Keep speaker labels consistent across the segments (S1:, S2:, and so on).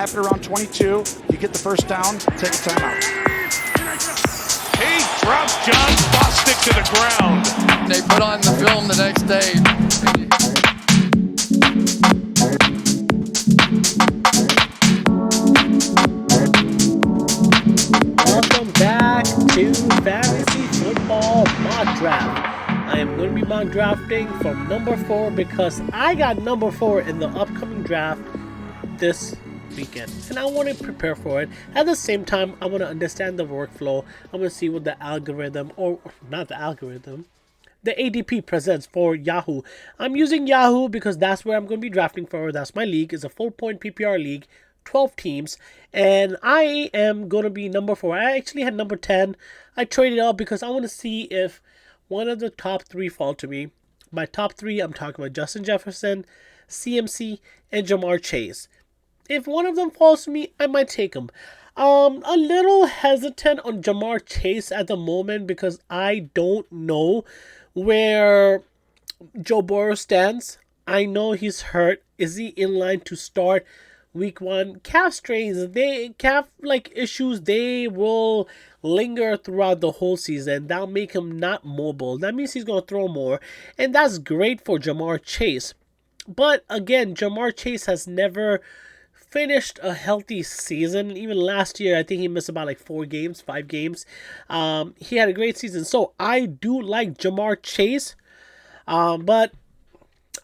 S1: After round 22, you get the first down, take a timeout.
S2: He drops John Bostic to the ground.
S3: They put on the film the next day.
S4: Welcome back to Fantasy Football Mock Draft. I am going to be mock drafting from number 4 because I got number 4 in the upcoming draft this weekend, and I want to prepare for it. At the same time, I want to understand the workflow. I'm going to see what the algorithm, or not the algorithm, the ADP presents for Yahoo. I'm using Yahoo because that's where I'm going to be drafting for. That's my league. It's a full point PPR league, 12 teams, and I am going to be number 4. I actually had number 10. I traded up because I want to see if one of the top 3 fall to me. By top 3, I'm talking about Justin Jefferson, CMC, and Jamar Chase. If one of them falls to me, I might take him. A little hesitant on Jamar Chase at the moment because I don't know where Joe Burrow stands. I know he's hurt. Is he in line to start week 1? Calf strains, issues, they will linger throughout the whole season. That'll make him not mobile. That means he's going to throw more. And that's great for Jamar Chase. But again, Jamar Chase has never finished a healthy season. Even last year, I think he missed about 5 games. He had a great season. So I do like Jamar Chase. But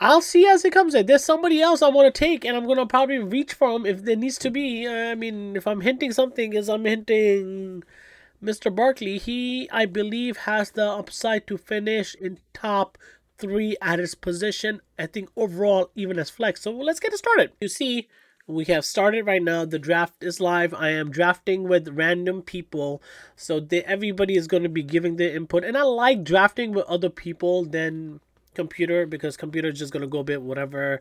S4: I'll see as it comes in. There's somebody else I want to take, and I'm going to probably reach for him if there needs to be. If I'm hinting something, I'm hinting Mr. Barkley. He, I believe, has the upside to finish in top 3 at his position. I think overall, even as flex. So let's get it started. You see, we have started right now. The draft is live. I am drafting with random people. So everybody is going to be giving their input. And I like drafting with other people than computer because computer is just going to go with whatever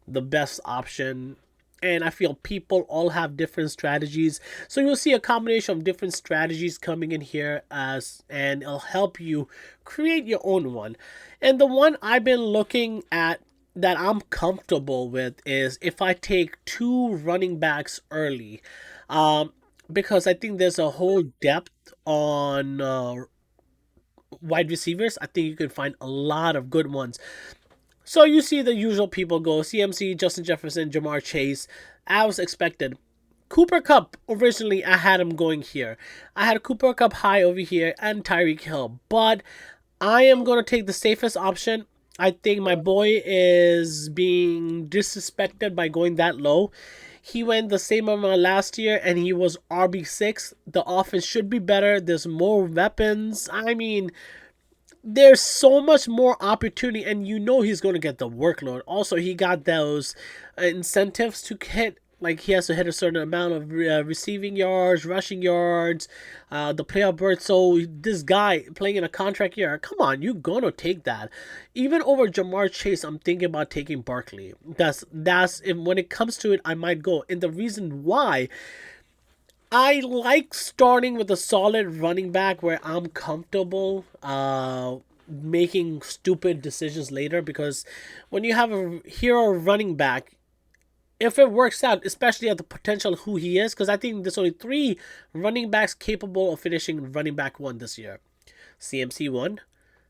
S4: the best option. And I feel people all have different strategies. So you'll see a combination of different strategies coming in here and it'll help you create your own one. And the one I've been looking at that I'm comfortable with is if I take 2 running backs early, because I think there's a whole depth on wide receivers. I think you can find a lot of good ones. So you see the usual people go CMC, Justin Jefferson, Jamar Chase, as expected. Cooper Kupp, originally I had him going here. I had Cooper Kupp high over here and Tyreek Hill, but I am going to take the safest option. I think my boy is being disrespected by going that low. He went the same amount last year and he was RB6. The offense should be better. There's more weapons. There's so much more opportunity and he's going to get the workload. Also, he got those incentives to hit. He has to hit a certain amount of receiving yards, rushing yards, the playoff berth. So this guy playing in a contract year, come on, you're going to take that. Even over Jamar Chase, I'm thinking about taking Barkley. When it comes to it, I might go. And the reason why, I like starting with a solid running back where I'm comfortable making stupid decisions later. Because when you have a hero running back, if it works out, especially at the potential of who he is, because I think there's only 3 running backs capable of finishing running back 1 this year. CMC 1,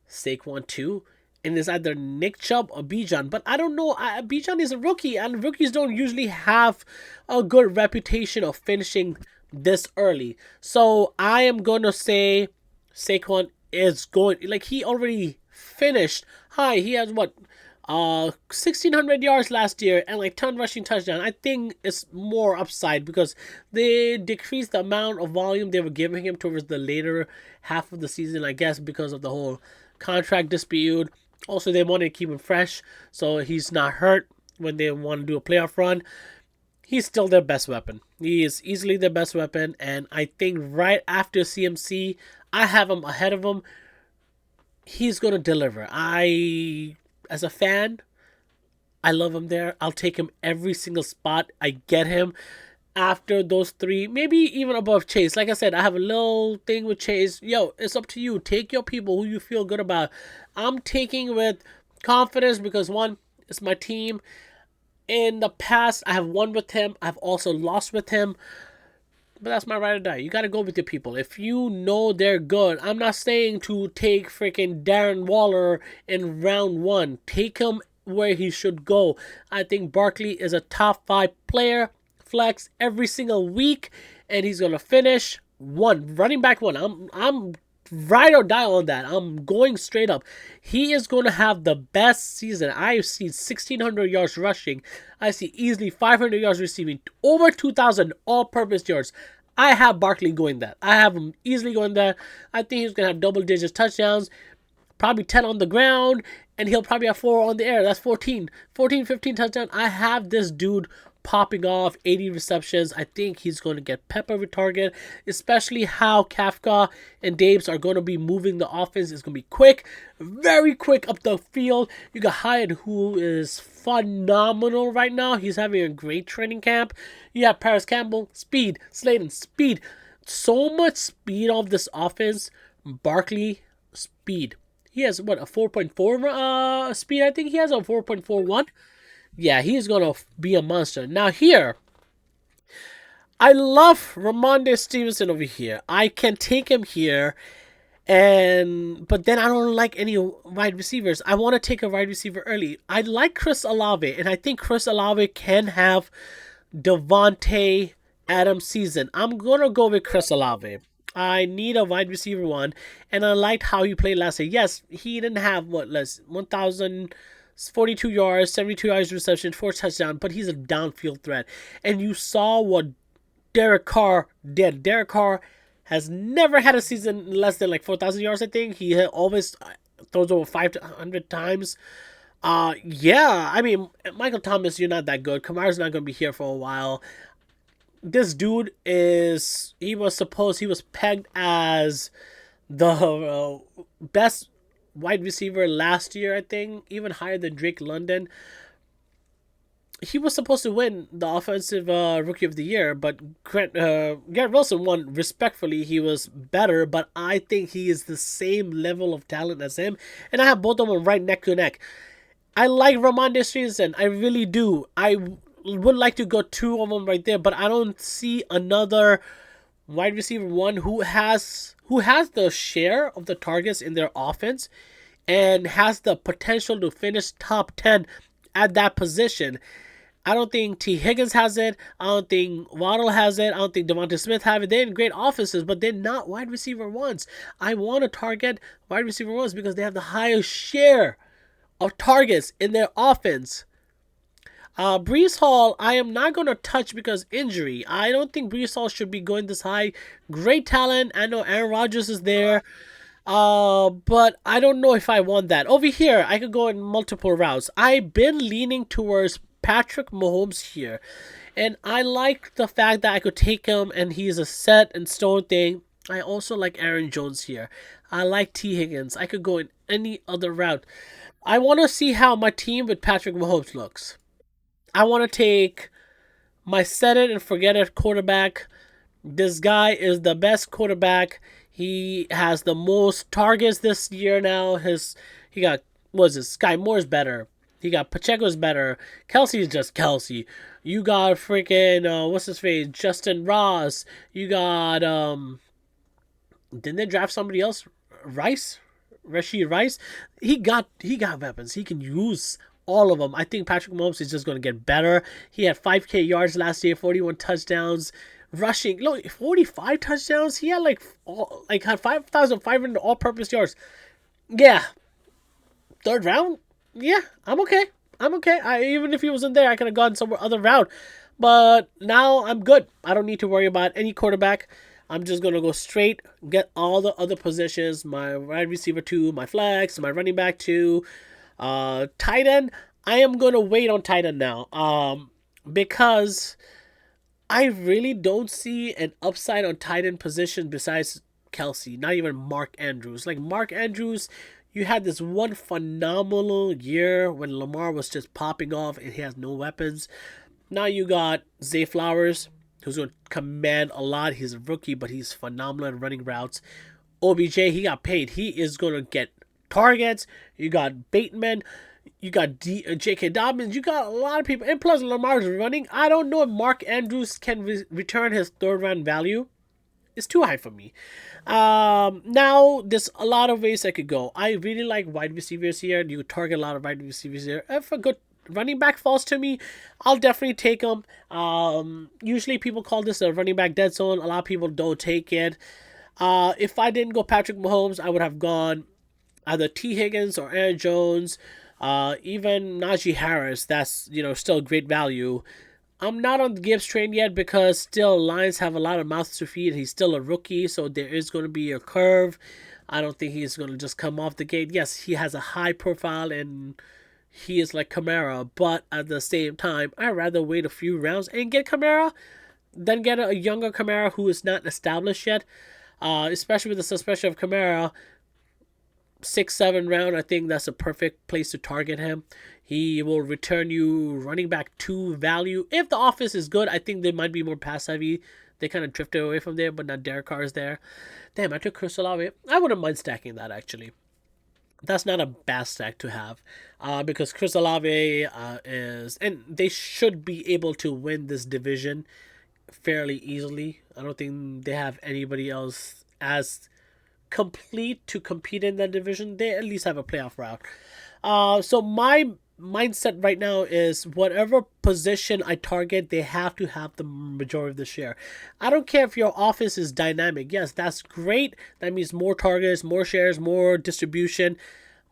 S4: Saquon 2, and it's either Nick Chubb or Bijan. But I don't know. Bijan is a rookie, and rookies don't usually have a good reputation of finishing this early. So I am going to say Saquon is going, he already finished high. He has 1,600 yards last year and 10 rushing touchdowns. I think it's more upside because they decreased the amount of volume they were giving him towards the later half of the season, I guess because of the whole contract dispute. Also, they wanted to keep him fresh so he's not hurt when they want to do a playoff run. He's still their best weapon. He is easily their best weapon, and I think right after CMC, I have him ahead of him. He's going to deliver. As a fan, I love him there. I'll take him every single spot. I get him after those 3, maybe even above Chase. Like I said, I have a little thing with Chase. It's up to you. Take your people who you feel good about. I'm taking with confidence because 1, it's my team. In the past, I have won with him. I've also lost with him. But that's my ride or die. You got to go with your people. If you know they're good, I'm not saying to take freaking Darren Waller in round 1. Take him where he should go. I think Barkley is a top 5 player, flex every single week, and he's going to finish running back 1. I'm ride or die on that. I'm going straight up. He is going to have the best season. I see 1,600 yards rushing. I see easily 500 yards receiving. Over 2,000 all-purpose yards. I have Barkley going that. I have him easily going that. I think he's going to have double-digit touchdowns. Probably 10 on the ground. And he'll probably have 4 on the air. That's 14. 14, 15 touchdowns. I have this dude popping off 80 receptions. I think he's going to get pepper with target, especially how Kafka and Dabes are going to be moving the offense. It's going to be quick, very quick up the field. You got Hyatt, who is phenomenal right now. He's having a great training camp. You have Paris Campbell, speed, Slayton, speed. So much speed of this offense. Barkley, speed. He has, what, a 4.4 speed? I think he has a 4.41. Yeah, he's going to be a monster. Now here, I love Ramondre Stevenson over here. I can take him here, but then I don't like any wide receivers. I want to take a wide receiver early. I like Chris Olave, and I think Chris Olave can have Devontae Adams season. I'm going to go with Chris Olave. I need a wide receiver 1, and I liked how he played last year. Yes, he didn't have, 1,042 yards, 72 yards reception, 4 touchdowns, but he's a downfield threat. And you saw what Derek Carr did. Derek Carr has never had a season less than 4,000 yards, I think. He always throws over 500 times. Yeah, I mean, Michael Thomas, you're not that good. Kamara's not going to be here for a while. This dude he was pegged as the best wide receiver last year, I think, even higher than Drake London. He was supposed to win the offensive rookie of the year, but Garrett Wilson won respectfully. He was better, but I think he is the same level of talent as him, and I have both of them right neck to neck. I like Ramondre Stevenson. I really do. I would like to go 2 of them right there, but I don't see another wide receiver 1 who has the share of the targets in their offense and has the potential to finish top 10 at that position. I don't think T. Higgins has it. I don't think Waddle has it. I don't think Devonta Smith have it. They're in great offenses, but they're not wide receiver 1s. I want to target wide receiver 1s because they have the highest share of targets in their offense. Breece Hall, I am not going to touch because injury. I don't think Breece Hall should be going this high. Great talent. I know Aaron Rodgers is there. But I don't know if I want that. Over here, I could go in multiple routes. I've been leaning towards Patrick Mahomes here. And I like the fact that I could take him and he's a set and stone thing. I also like Aaron Jones here. I like T. Higgins. I could go in any other route. I want to see how my team with Patrick Mahomes looks. I want to take my set it and forget it quarterback. This guy is the best quarterback. He has the most targets this year now. He got, Sky Moore's better. He got Pacheco's better. Kelsey is just Kelsey. You got freaking, what's his face? Justin Ross. You got, didn't they draft somebody else? Rashid Rice? He got weapons. He can use all of them. I think Patrick Mahomes is just going to get better. He had 5K yards last year, 41 touchdowns. Rushing, look, 45 touchdowns. He had had 5,500 all-purpose yards. Yeah. 3rd round? Yeah, I'm okay. Even if he wasn't there, I could have gone somewhere other route. But now I'm good. I don't need to worry about any quarterback. I'm just going to go straight, get all the other positions, my wide receiver 2, my flex, my running back 2, tight end. I am going to wait on tight end now because I really don't see an upside on tight end position besides Kelsey, not even Mark Andrews. Like Mark Andrews, you had this one phenomenal year when Lamar was just popping off and he has no weapons. Now you got Zay Flowers, who's going to command a lot. He's a rookie, but he's phenomenal at running routes. OBJ, he got paid. He is going to get targets. You got Bateman. You got J.K. Dobbins. You got a lot of people. And plus, Lamar's running. I don't know if Mark Andrews can return his third-round value. It's too high for me. Now, there's a lot of ways I could go. I really like wide receivers here. You target a lot of wide receivers here. If a good running back falls to me, I'll definitely take them. Usually, people call this a running back dead zone. A lot of people don't take it. If I didn't go Patrick Mahomes, I would have gone either T. Higgins or Aaron Jones. Even Najee Harris, that's, still great value. I'm not on the Gibbs train yet because still Lions have a lot of mouths to feed. He's still a rookie, so there is going to be a curve. I don't think he's going to just come off the gate. Yes, he has a high profile and he is like Kamara, but at the same time, I'd rather wait a few rounds and get Kamara than get a younger Kamara who is not established yet. Especially with the suspension of Kamara, 6-7 round, I think that's a perfect place to target him. He will return you running back 2 value. If the offense is good, I think they might be more pass heavy. They kind of drifted away from there, but now Derek Carr is there. Damn, I took Chris Olave. I wouldn't mind stacking that, actually. That's not a bad stack to have. Because Chris Olave is... And they should be able to win this division fairly easily. I don't think they have anybody else as complete to compete in that division. They at least have a playoff route. So my mindset right now is whatever position I target, they have to have the majority of the share. I don't care if your offense is dynamic. Yes, that's great. That means more targets, more shares, more distribution.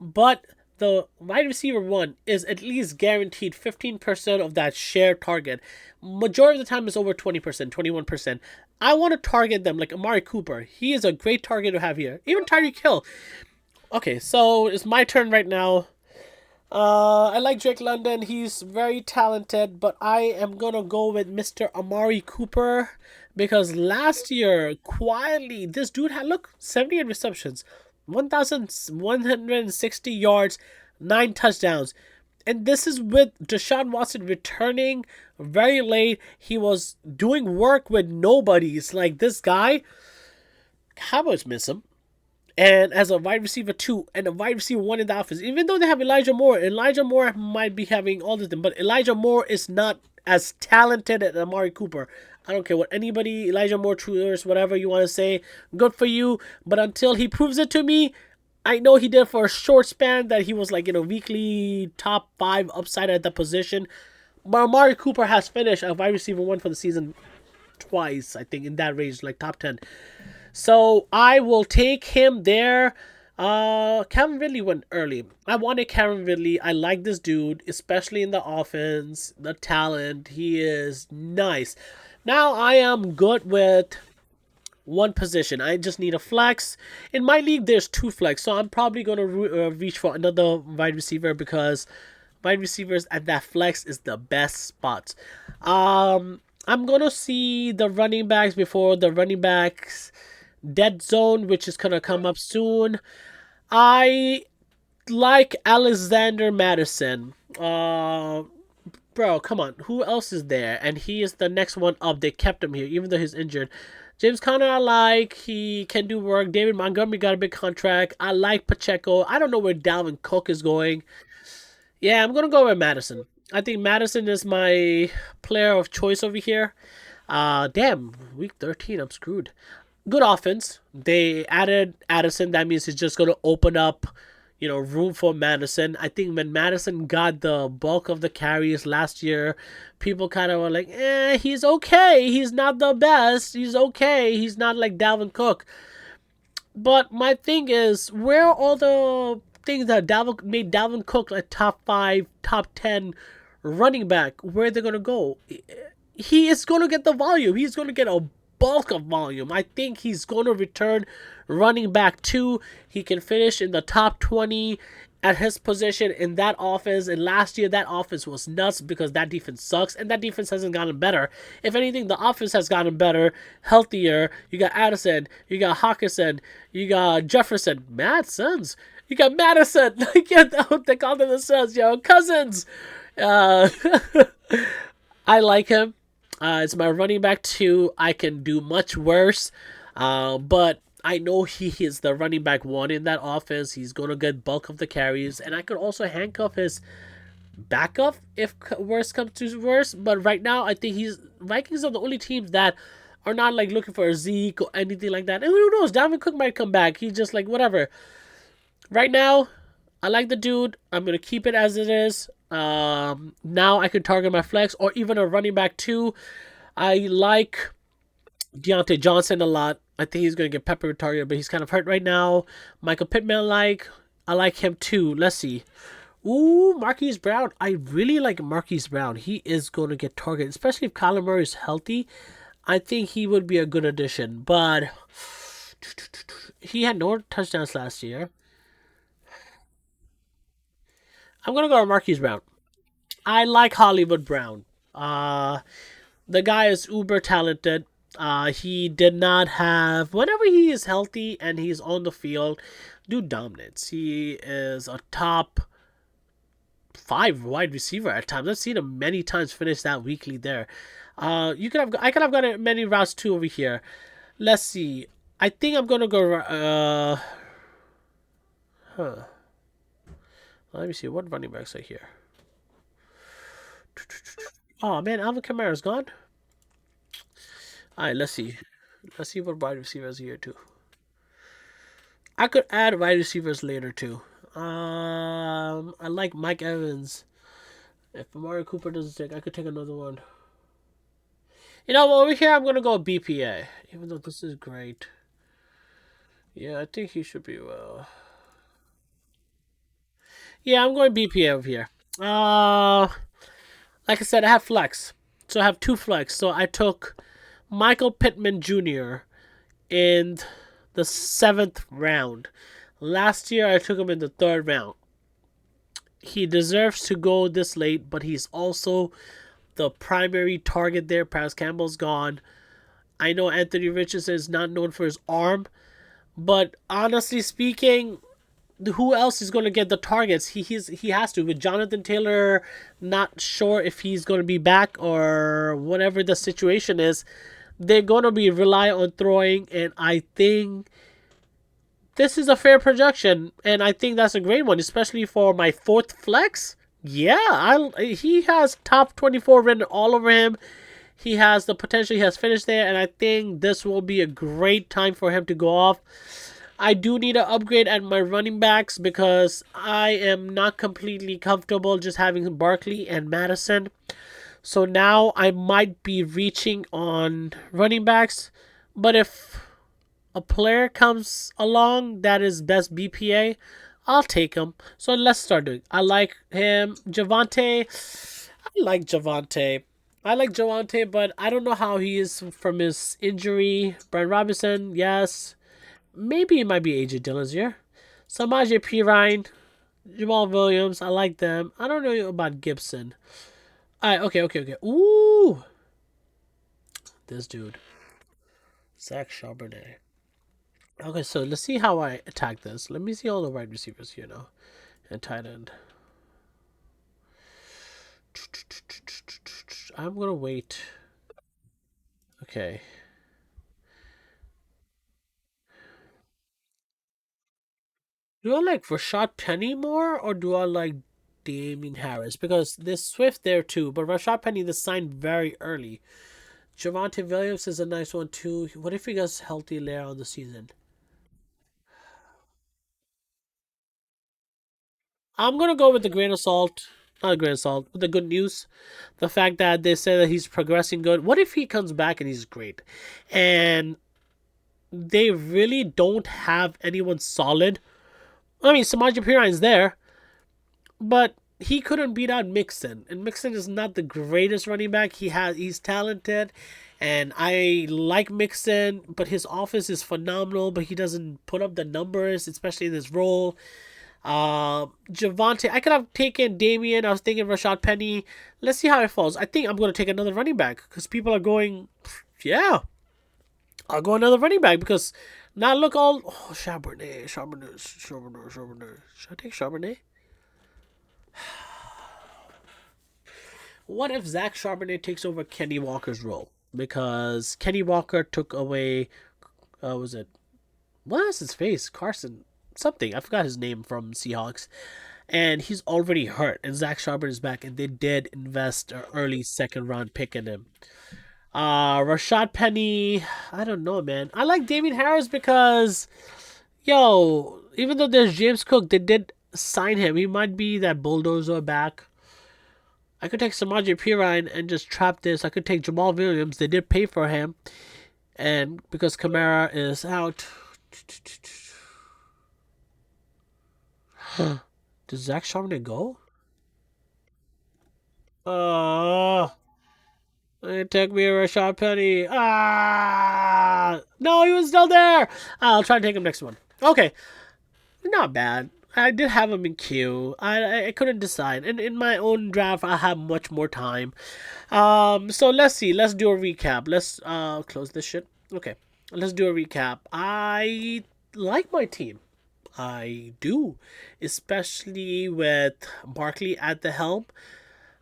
S4: But the wide receiver one is at least guaranteed 15% of that share target. Majority of the time is over 20%, 21%. I want to target them like Amari Cooper. He is a great target to have here. Even Tyreek Hill. Okay, so it's my turn right now. I like Drake London. He's very talented, but I am going to go with Mr. Amari Cooper because last year, quietly, this dude had, 78 receptions, 1,160 yards, 9 touchdowns. And this is with Deshaun Watson returning very late. He was doing work with nobodies. Like this guy, Cowboys miss him. And as a wide receiver 2 and a wide receiver 1 in the offense, even though they have Elijah Moore might be having all of them, but Elijah Moore is not as talented as Amari Cooper. I don't care what anybody, Elijah Moore, truthers, whatever you want to say, good for you. But until he proves it to me, I know he did for a short span that he was weekly top 5 upside at the position. But Amari Cooper has finished a wide receiver 1 for the season twice, I think, in that range, like top 10. So I will take him there. Calvin Ridley went early. I wanted Calvin Ridley. I like this dude, especially in the offense, the talent. He is nice. Now I am good with one position. I just need a flex. In my league, there's 2 flex, so I'm probably going to reach for another wide receiver because wide receivers at that flex is the best spots. I'm going to see the running backs before the running backs dead zone, which is going to come up soon. I like Alexander Madison. Bro, come on. Who else is there? And he is the next one up. They kept him here, even though he's injured. James Conner, I like. He can do work. David Montgomery got a big contract. I like Pacheco. I don't know where Dalvin Cook is going. Yeah, I'm going to go with Madison. I think Madison is my player of choice over here. Damn, week 13, I'm screwed. Good offense. They added Addison. That means it's just going to open up, room for Madison. I think when Madison got the bulk of the carries last year, people kind of were like, he's okay. He's not the best. He's okay. He's not like Dalvin Cook. But my thing is, where are all the things that made Dalvin Cook like top 5, top 10 running back? Where they're going to go? He is going to get the volume. He's going to get a bulk of volume. I think he's going to return running back 2. He can finish in the top 20 at his position in that offense. And last year, that offense was nuts because that defense sucks. And that defense hasn't gotten better. If anything, the offense has gotten better, healthier. You got Addison. You got Hawkinson. You got Jefferson. Madison's. You got Madison. They call them the Sons, Cousins. I like him. It's my running back 2. I can do much worse. But I know he is the running back one in that offense. He's going to get bulk of the carries, and I could also handcuff his backup if worst comes to worst. But right now, I think Vikings are the only teams that are not like looking for a Zeke or anything like that. And who knows? Dalvin Cook might come back. He's just like whatever. Right now, I like the dude. I'm gonna keep it as it is. Now I can target my flex or even a running back too. I like Deontay Johnson a lot. I think he's gonna get peppered targeted, but he's kind of hurt right now. Michael Pittman, I like him too. Let's see. Ooh, Marquise Brown. I really like Marquise Brown. He is going to get targeted, especially if Kyler Murray is healthy. I think he would be a good addition, but he had no touchdowns last year. I'm going to go with Marquise Brown. I like Hollywood Brown. The guy is uber talented. He did not have, whenever he is healthy and he's on the field, dude dominates. He is a top 5 wide receiver at times. I've seen him many times finish that weekly there. I could have gotten many routes too over here. Let's see. I think I'm gonna go. Let me see what running backs are here. Oh man, Alvin Kamara's gone. All right, let's see. Let's see what wide receivers are here too. I could add wide receivers later too. I like Mike Evans. If Amari Cooper doesn't take, I could take another one. You know, over here I'm gonna go BPA, even though this is great. Yeah, I think he should be well. Yeah, I'm going BPA over here. Like I said, I have flex, so I have 2 flex. So I took Michael Pittman Jr. in the 7th round. Last year I took him in the 3rd round. He deserves to go this late, but he's also the primary target there. Paris Campbell's gone. I know Anthony Richardson is not known for his arm, but honestly speaking, who else is going to get the targets? He has to. With Jonathan Taylor, not sure if he's going to be back or whatever the situation is. They're going to be rely on throwing, and I think this is a fair projection, and I think that's a great one, especially for my 4th flex. Yeah, he has top 24 written all over him. He has the potential. He has finished there, and I think this will be a great time for him to go off. I do need to upgrade at my running backs because I am not completely comfortable just having Barkley and Madison. So now I might be reaching on running backs. But if a player comes along that is best BPA, I'll take him. So let's start doing. I like him. Javonte. I like Javonte, but I don't know how he is from his injury. Brian Robinson, yes. Maybe it might be AJ Dillon's year. Samaje Perine, Jamal Williams, I like them. I don't know about Gibson. Alright, okay. Ooh! This dude. Zach Charbonnet. Okay, so let's see how I attack this. Let me see all the wide receivers here now. And tight end. I'm gonna wait. Okay. Do I like Rashad Penny more, or do I like Damien Harris? Because there's Swift there too, but Rashad Penny is signed very early. Javonte Williams is a nice one too. What if he gets healthy later on the season? I'm gonna go with the grain of salt. Not a grain of salt, but the good news. The fact that they say that he's progressing good. What if he comes back and he's great? And they really don't have anyone solid. I mean, Samaje Perine's there, but he couldn't beat out Mixon, and Mixon is not the greatest running back. He's talented, and I like Mixon, but his offense is phenomenal. But he doesn't put up the numbers, especially in this role. Javonte, I could have taken Damien. I was thinking Rashad Penny. Let's see how it falls. I think I'm going to take another running back because people are going, yeah, I'll go another running back because now look all, oh, Charbonnet. Should I take Charbonnet? What if Zach Charbonnet takes over Kenny Walker's role? Because Kenny Walker took away, was it what is his face? Carson something. I forgot his name from Seahawks. And he's already hurt. And Zach Charbonnet is back. And they did invest an early second round pick in him. Rashad Penny, I don't know, man. I like Damien Harris because, yo, even though there's James Cook, they did sign him. He might be that bulldozer back. I could take Samaje Perine and just trap this. I could take Jamal Williams. They did pay for him. And because Kamara is out. Does Zach Charbonnet go? It took me a Rashad Penny. No, he was still there. I'll try to take him next one. Okay, not bad. I did have him in queue. I couldn't decide. And in my own draft, I have much more time. So let's see. Let's do a recap. Let's close this shit. Okay, let's do a recap. I like my team. I do, especially with Barkley at the helm.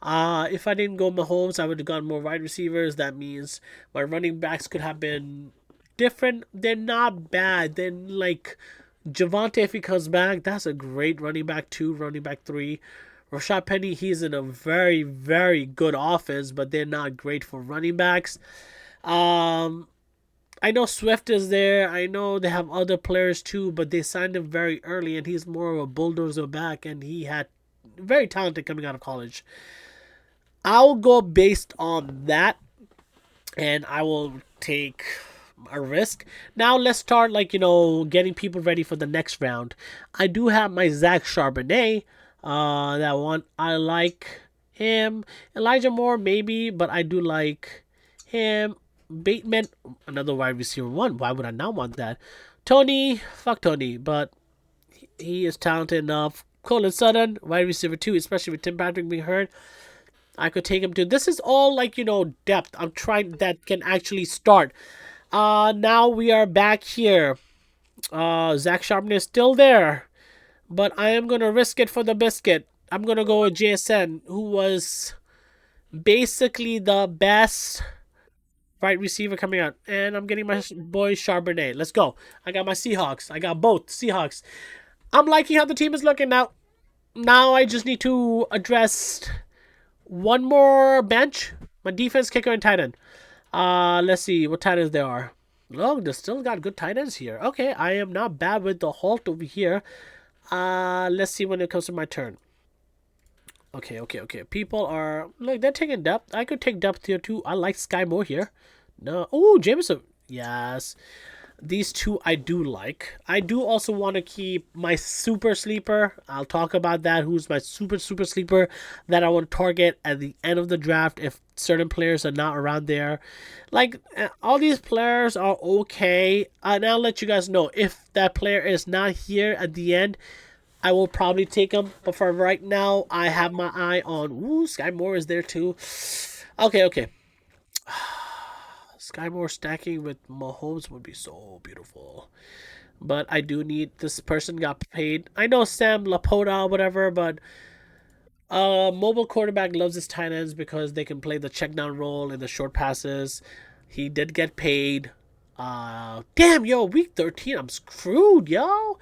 S4: If I didn't go Mahomes, I would have gone more wide receivers. That means my running backs could have been different. They're not bad. Then like Javonte, if he comes back, that's a great running back 2, running back 3. Rashad Penny, he's in a very, very good offense, but they're not great for running backs. I know Swift is there. I know they have other players too, but they signed him very early, and he's more of a bulldozer back, and he had very talented coming out of college. I'll go based on that, and I will take a risk. Now let's start, getting people ready for the next round. I do have my Zach Charbonnet. That one, I like him. Elijah Moore, maybe, but I do like him. Bateman, another wide receiver 1. Why would I not want that? Tony, fuck Tony, but he is talented enough. Colin Sutton, wide receiver 2, especially with Tim Patrick being hurt. I could take him to. This is all depth. I'm trying that can actually start. Now we are back here. Zach Charbonnet is still there, but I am gonna risk it for the biscuit. I'm gonna go with JSN, who was basically the best right receiver coming out, and I'm getting my boy Charbonnet. Let's go. I got my Seahawks. I got both Seahawks. I'm liking how the team is looking now. Now I just need to address one more bench. My defense, kicker, and tight end. Let's see what tight ends there are. Look, they still got good tight ends here. Okay, I am not bad with the halt over here. Let's see when it comes to my turn. Okay. People are... Look, they're taking depth. I could take depth here too. I like Sky Moore here. No. Oh, Jameson. Yes. These two I do like. I do also want to keep my super sleeper. I'll talk about that. Who's my super sleeper that I want to target at the end of the draft if certain players are not around there. Like, all these players are okay. And I'll let you guys know if that player is not here at the end. I will probably take him, but for right now, I have my eye on... Ooh, Sky Moore is there too. Okay. Sky Moore stacking with Mahomes would be so beautiful. But I do need... This person got paid. I know Sam Laporta, whatever, but... mobile quarterback loves his tight ends because they can play the check down role and the short passes. He did get paid. Damn, yo, week 13, I'm screwed, yo.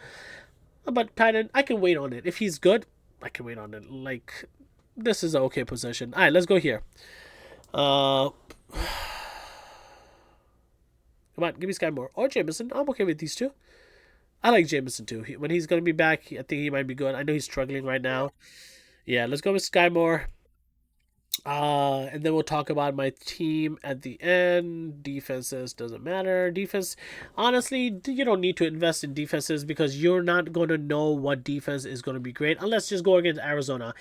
S4: But tight end, I can wait on it. If he's good, I can wait on it. Like, this is an okay position. All right, let's go here. Come on, give me Sky Moore or Jameson. I'm okay with these two. I like Jameson too. When he's going to be back, I think he might be good. I know he's struggling right now. Yeah, let's go with Sky Moore. And then we'll talk about my team at the end. Defenses doesn't matter. Defense, honestly, you don't need to invest in defenses because you're not going to know what defense is going to be great unless just go against Arizona.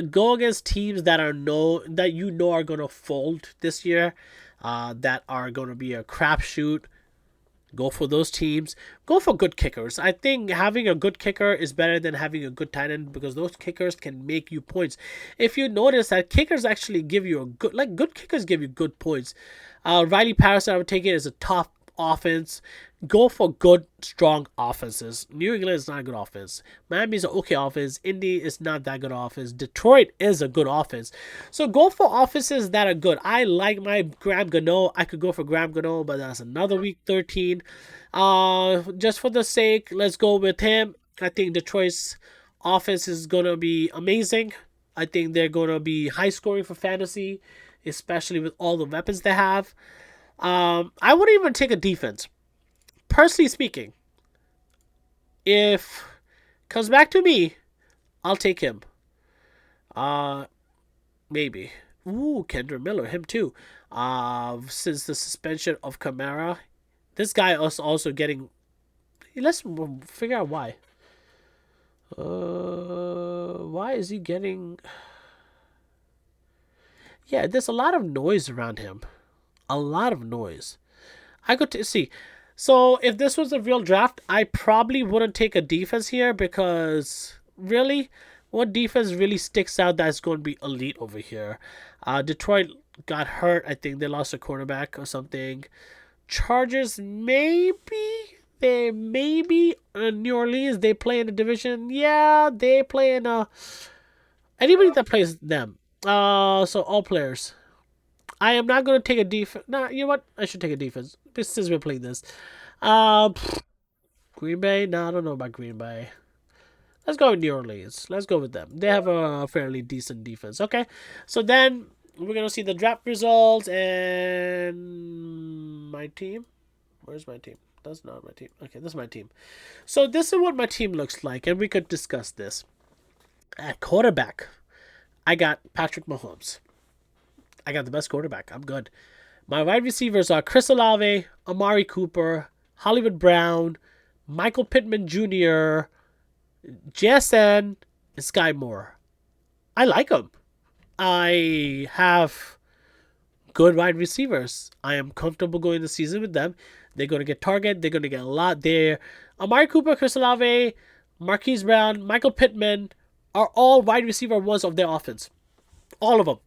S4: Go against teams that are going to fold this year, that are going to be a crapshoot. Go for those teams. Go for good kickers. I think having a good kicker is better than having a good tight end because those kickers can make you points. If you notice that kickers actually give you good kickers give you good points. Riley Patterson, I would take it as a top offense. go for good, strong offenses. New England is not a good offense. Miami is an okay offense. Indy is not that good offense. Detroit is a good offense. So go for offenses that are good. I like my Graham Gano. I could go for Graham Gano, but that's another week 13. Just for the sake, let's go with him. I think Detroit's offense is going to be amazing. I think they're going to be high scoring for fantasy, especially with all the weapons they have. I wouldn't even take a defense. Personally speaking, if comes back to me, I'll take him. Maybe. Ooh, Kendra Miller, him too. Since the suspension of Kamara, this guy is also getting. Let's figure out why. Why is he getting? Yeah, there's a lot of noise around him. A lot of noise. I could see. So if this was a real draft, I probably wouldn't take a defense here because really, what defense really sticks out that's going to be elite over here? Detroit got hurt. I think they lost a quarterback or something. Chargers maybe. New Orleans, they play in the division. Yeah, they play in anybody that plays them. So all players. I am not going to take a defense. Nah, you know what? I should take a defense since we're playing this. Green Bay? No, I don't know about Green Bay. Let's go with New Orleans. Let's go with them. They have a fairly decent defense. Okay, so then we're going to see the draft results and my team. Where's my team? That's not my team. Okay, that's my team. So this is what my team looks like, and we could discuss this. At quarterback, I got Patrick Mahomes. I got the best quarterback. I'm good. My wide receivers are Chris Olave, Amari Cooper, Hollywood Brown, Michael Pittman Jr., JSN, and Sky Moore. I like them. I have good wide receivers. I am comfortable going the season with them. They're going to get target. They're going to get a lot there. Amari Cooper, Chris Olave, Marquise Brown, Michael Pittman are all wide receiver ones of their offense. All of them.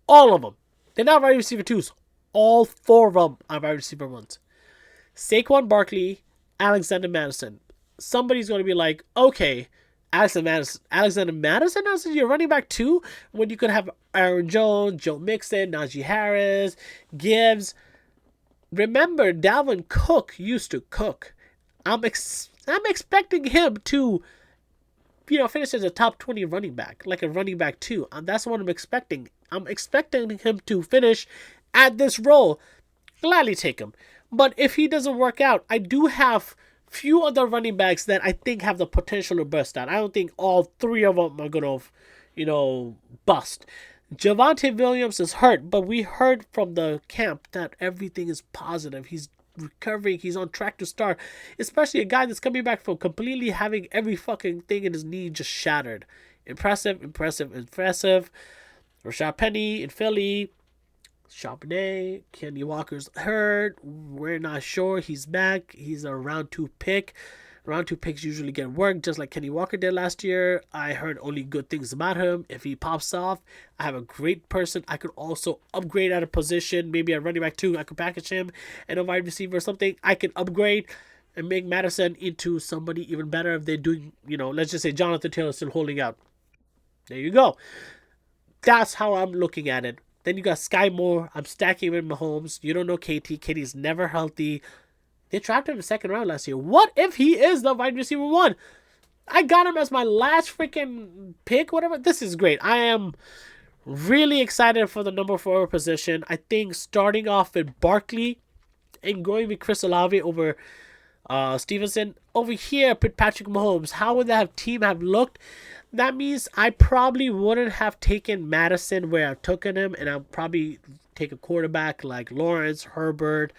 S4: All of them. They're not wide receiver twos. All four of them are wide receiver ones. Saquon Barkley, Alexander Madison. Somebody's going to be like, okay, Alexander Madison as your running back too? When you could have Aaron Jones, Joe Mixon, Najee Harris, Gibbs. Remember, Dalvin Cook used to cook. I'm expecting him to, finish as a top 20 running back, like a running back too. And that's what I'm expecting. I'm expecting him to finish at this role. Gladly take him. But if he doesn't work out, I do have few other running backs that I think have the potential to burst out. I don't think all three of them are going to, bust. Javonte Williams is hurt, but we heard from the camp that everything is positive. He's recovering. He's on track to start. Especially a guy that's coming back from completely having every fucking thing in his knee just shattered. Impressive. Rashad Penny in Philly. Charbonnet. Kenny Walker's hurt. We're not sure. He's back. He's a round 2 pick. Round 2 picks usually get work, just like Kenny Walker did last year. I heard only good things about him. If he pops off, I have a great person. I could also upgrade at a position. Maybe a running back too. I could package him and a wide receiver or something. I can upgrade and make Madison into somebody even better if they're doing, let's just say Jonathan Taylor still holding out. There you go. That's how I'm looking at it. Then you got Sky Moore. I'm stacking with Mahomes. You don't know KT. KT's never healthy. They trapped him in the second round last year. What if he is the wide receiver 1? I got him as my last freaking pick, whatever. This is great. I am really excited for the number 4 position. I think starting off with Barkley and going with Chris Olave over Stevenson. Over here, with Patrick Mahomes, how would that team have looked? That means I probably wouldn't have taken Madison where I've taken him, and I'll probably take a quarterback like Lawrence, Herbert,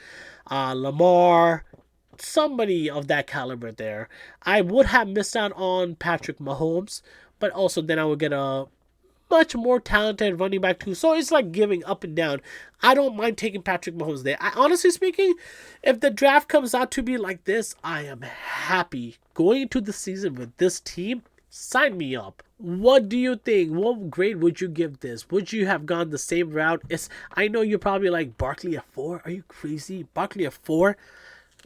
S4: Lamar, somebody of that caliber there. I would have missed out on Patrick Mahomes, but also then I would get a much more talented running back too. So it's like giving up and down. I don't mind taking Patrick Mahomes there. Honestly speaking, if the draft comes out to be like this, I am happy going into the season with this team. Sign me up. What do you think? What grade would you give this? Would you have gone the same route? I know you're probably like, Barkley at 4? Are you crazy? Barkley at 4?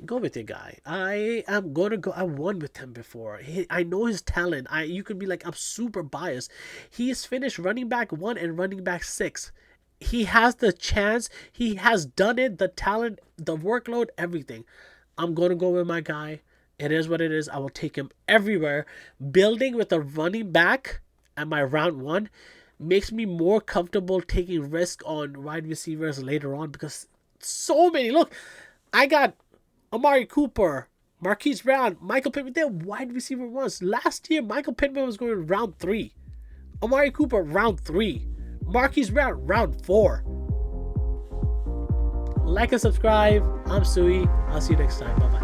S4: Go with your guy. I am going to go. I won with him before. I know his talent. You could be like, I'm super biased. He's finished running back 1 and running back 6. He has the chance. He has done it. The talent, the workload, everything. I'm going to go with my guy. It is what it is. I will take him everywhere. Building with a running back at my round 1 makes me more comfortable taking risk on wide receivers later on, because so many. Look, I got Amari Cooper, Marquise Brown, Michael Pittman. They're wide receiver ones. Last year, Michael Pittman was going round 3. Amari Cooper, round 3. Marquise Brown, round 4. Like and subscribe. I'm Sui. I'll see you next time. Bye-bye.